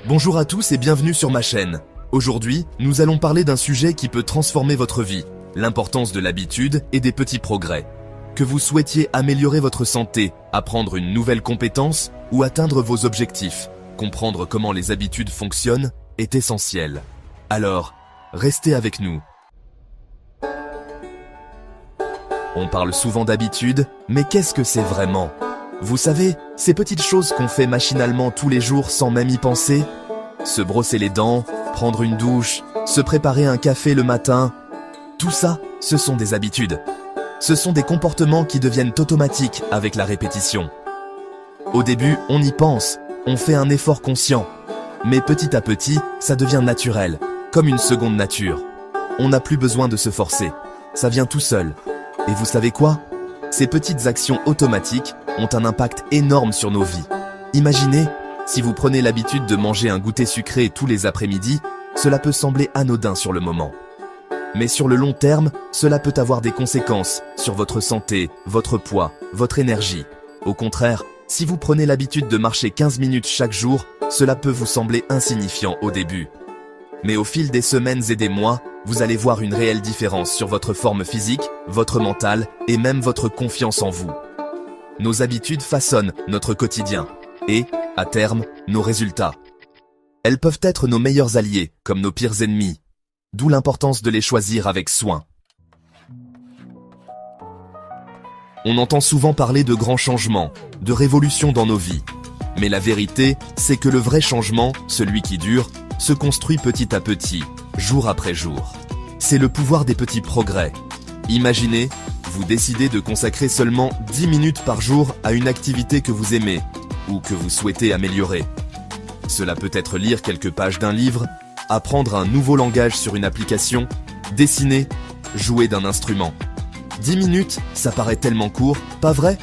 Bonjour à tous et bienvenue sur ma chaîne. Aujourd'hui, nous allons parler d'un sujet qui peut transformer votre vie, l'importance de l'habitude et des petits progrès. Que vous souhaitiez améliorer votre santé, apprendre une nouvelle compétence ou atteindre vos objectifs, comprendre comment les habitudes fonctionnent est essentiel. Alors, restez avec nous. On parle souvent d'habitudes, mais qu'est-ce que c'est vraiment ? Vous savez, ces petites choses qu'on fait machinalement tous les jours sans même y penser, se brosser les dents, prendre une douche, se préparer un café le matin, tout ça, ce sont des habitudes. Ce sont des comportements qui deviennent automatiques avec la répétition. Au début, on y pense, on fait un effort conscient, mais petit à petit, ça devient naturel, comme une seconde nature. On n'a plus besoin de se forcer, ça vient tout seul. Et vous savez quoi ? Ces petites actions automatiques ont un impact énorme sur nos vies. Imaginez, si vous prenez l'habitude de manger un goûter sucré tous les après-midi, cela peut sembler anodin sur le moment. Mais sur le long terme, cela peut avoir des conséquences sur votre santé, votre poids, votre énergie. Au contraire, si vous prenez l'habitude de marcher 15 minutes chaque jour, cela peut vous sembler insignifiant au début. Mais au fil des semaines et des mois, vous allez voir une réelle différence sur votre forme physique, votre mental et même votre confiance en vous. Nos habitudes façonnent notre quotidien et, à terme, nos résultats. Elles peuvent être nos meilleurs alliés comme nos pires ennemis, d'où l'importance de les choisir avec soin. On entend souvent parler de grands changements, de révolutions dans nos vies. Mais la vérité, c'est que le vrai changement, celui qui dure, se construit petit à petit, jour après jour. C'est le pouvoir des petits progrès. Imaginez, vous décidez de consacrer seulement 10 minutes par jour à une activité que vous aimez ou que vous souhaitez améliorer. Cela peut être lire quelques pages d'un livre, apprendre un nouveau langage sur une application, dessiner, jouer d'un instrument. 10 minutes, ça paraît tellement court, pas vrai ?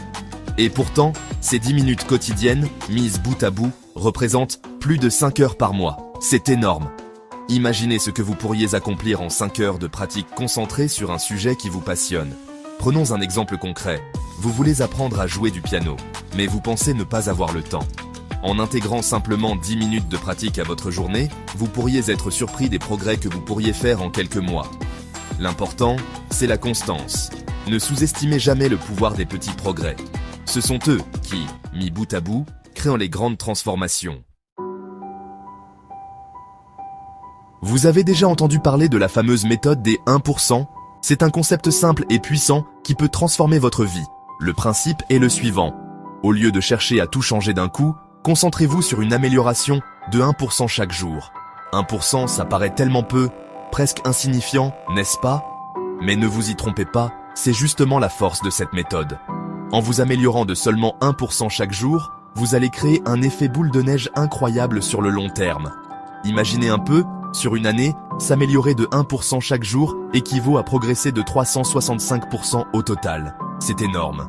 Et pourtant, ces 10 minutes quotidiennes, mises bout à bout, représentent plus de 5 heures par mois. C'est énorme. Imaginez ce que vous pourriez accomplir en 5 heures de pratique concentrée sur un sujet qui vous passionne. Prenons un exemple concret. Vous voulez apprendre à jouer du piano, mais vous pensez ne pas avoir le temps. En intégrant simplement 10 minutes de pratique à votre journée, vous pourriez être surpris des progrès que vous pourriez faire en quelques mois. L'important, c'est la constance. Ne sous-estimez jamais le pouvoir des petits progrès. Ce sont eux qui, mis bout à bout, créent les grandes transformations. Vous avez déjà entendu parler de la fameuse méthode des 1%? C'est un concept simple et puissant qui peut transformer votre vie. Le principe est le suivant. Au lieu de chercher à tout changer d'un coup, concentrez-vous sur une amélioration de 1% chaque jour. 1%, ça paraît tellement peu, presque insignifiant, n'est-ce pas? Mais ne vous y trompez pas, c'est justement la force de cette méthode. En vous améliorant de seulement 1% chaque jour, vous allez créer un effet boule de neige incroyable sur le long terme. Imaginez un peu, sur une année, s'améliorer de 1% chaque jour équivaut à progresser de 365% au total. C'est énorme.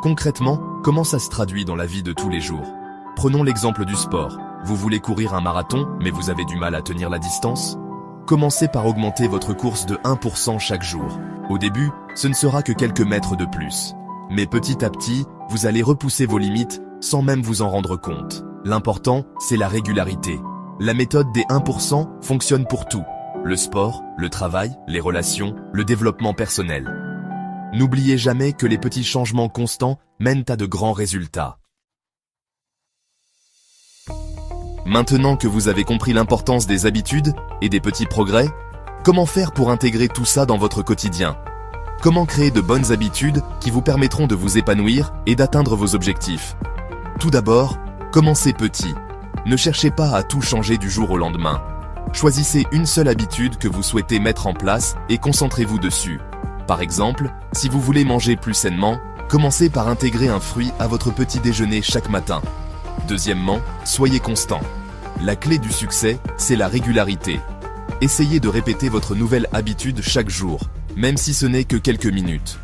Concrètement, comment ça se traduit dans la vie de tous les jours? Prenons l'exemple du sport. Vous voulez courir un marathon, mais vous avez du mal à tenir la distance? Commencez par augmenter votre course de 1% chaque jour. Au début, ce ne sera que quelques mètres de plus. Mais petit à petit, vous allez repousser vos limites sans même vous en rendre compte. L'important, c'est la régularité. La méthode des 1% fonctionne pour tout. Le sport, le travail, les relations, le développement personnel. N'oubliez jamais que les petits changements constants mènent à de grands résultats. Maintenant que vous avez compris l'importance des habitudes et des petits progrès, comment faire pour intégrer tout ça dans votre quotidien? Comment créer de bonnes habitudes qui vous permettront de vous épanouir et d'atteindre vos objectifs? Tout d'abord, commencez petit. Ne cherchez pas à tout changer du jour au lendemain. Choisissez une seule habitude que vous souhaitez mettre en place et concentrez-vous dessus. Par exemple, si vous voulez manger plus sainement, commencez par intégrer un fruit à votre petit déjeuner chaque matin. Deuxièmement, soyez constant. La clé du succès, c'est la régularité. Essayez de répéter votre nouvelle habitude chaque jour, même si ce n'est que quelques minutes.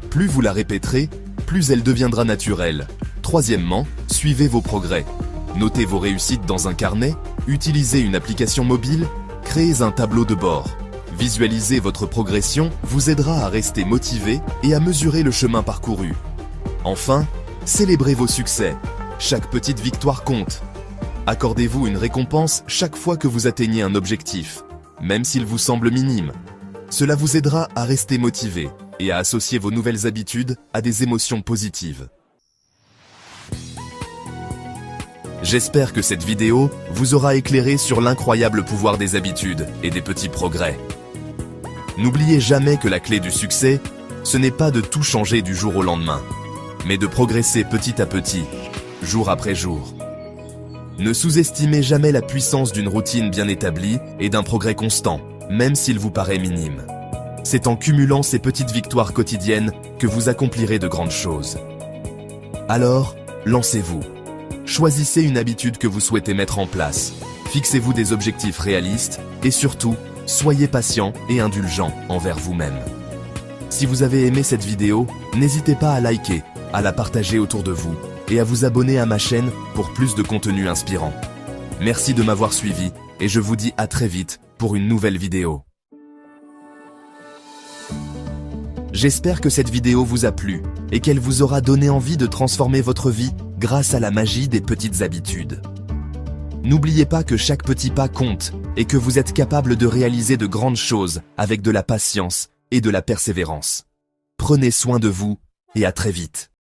Plus vous la répéterez, plus elle deviendra naturelle. Troisièmement, suivez vos progrès. Notez vos réussites dans un carnet, utilisez une application mobile, créez un tableau de bord. Visualiser votre progression vous aidera à rester motivé et à mesurer le chemin parcouru. Enfin, célébrez vos succès. Chaque petite victoire compte. Accordez-vous une récompense chaque fois que vous atteignez un objectif, même s'il vous semble minime. Cela vous aidera à rester motivé et à associer vos nouvelles habitudes à des émotions positives. J'espère que cette vidéo vous aura éclairé sur l'incroyable pouvoir des habitudes et des petits progrès. N'oubliez jamais que la clé du succès, ce n'est pas de tout changer du jour au lendemain, mais de progresser petit à petit, jour après jour. Ne sous-estimez jamais la puissance d'une routine bien établie et d'un progrès constant, même s'il vous paraît minime. C'est en cumulant ces petites victoires quotidiennes que vous accomplirez de grandes choses. Alors, lancez-vous. Choisissez une habitude que vous souhaitez mettre en place. Fixez-vous des objectifs réalistes et surtout, soyez patient et indulgent envers vous-même. Si vous avez aimé cette vidéo, n'hésitez pas à liker, à la partager autour de vous et à vous abonner à ma chaîne pour plus de contenu inspirant. Merci de m'avoir suivi et je vous dis à très vite pour une nouvelle vidéo. J'espère que cette vidéo vous a plu et qu'elle vous aura donné envie de transformer votre vie grâce à la magie des petites habitudes. N'oubliez pas que chaque petit pas compte et que vous êtes capable de réaliser de grandes choses avec de la patience et de la persévérance. Prenez soin de vous et à très vite.